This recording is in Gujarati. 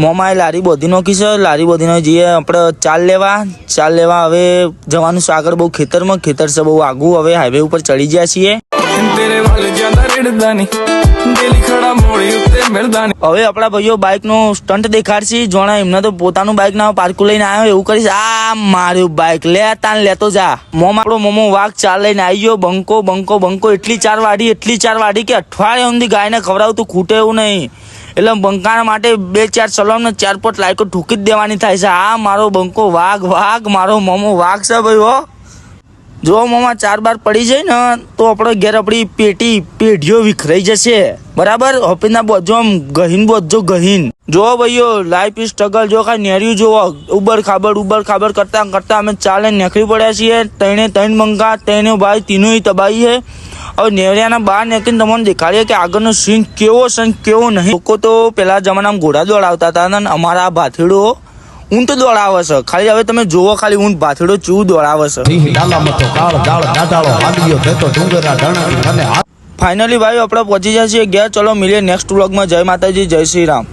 મોમાં લારી બોધી નોખી છે, લારી બોધીને જઈએ આપણે ચાલ લેવા હવે જવાનું છે આગળ બહુ ખેતરમાં, ખેતર છે બહુ આગું, હવે હાઈવે ઉપર ચડી ગયા છીએ। હવે આપણા ભાઈઓ બાઇક નો સ્ટન્ટ દેખાડશે, જોણા એમને તો પોતાનું બાઇક ના પાર્કું લઈને આવ્યો એવું કરીશ, આ માર્યું બાઇક લે તાન લેતો જા। આપણો મોમો વાઘ ચાર લઈને આવી ગયો, બંકો એટલી ચાર વાડી કે અઠવાડિયા સુધી ગાયને ખવડાવતું ખૂટે એવું નહીં, એટલે બંકાના માટે 2-4 સલામ ને 4-5 લાયકો ઠૂકી જ દેવાની થાય છે। આ મારો બંકો વાઘ મારો મોમો વાઘ છે ભાઈ હો। જો મોમાં 4 બાર પડી જાય ને તો આપણે ઘેર આપણી પેઢીઓ વિખરાઈ જશે, બરાબર। ઓફિસના બોજો આમ ગહીન જો ભાઈઓ લાઈફ ઇઝ સ્ટ્રગલ, જો કાંઈ નેર્યું જોવો ઉબર ખાબર કરતા અમે ચાલે નીકળી પડ્યા છીએ। ત્રણ બંકા ત્રણે ભાઈ તીનોય તબાહી છે। હવે નેવરિયાના બહાર નીકળીને તમને દેખાડીએ કે આગળનો સીન કેવો નહીં। લોકો તો પેલા જમાનામાં ઘોડા દોડાવતા હતા ને અમારા ભાથીડો ઊંટ દોડાવે છે, ખાલી હવે તમે જોવો ખાલી ઊંટ ભાથીડો ચૂ દોડાવે છે। ફાઇનલી ભાઈ આપણે પહોંચી જાય છીએ ઘેર। ચલો મળીએ નેક્સ્ટ વ્લોગમાં। જય માતાજી, જય શ્રી રામ।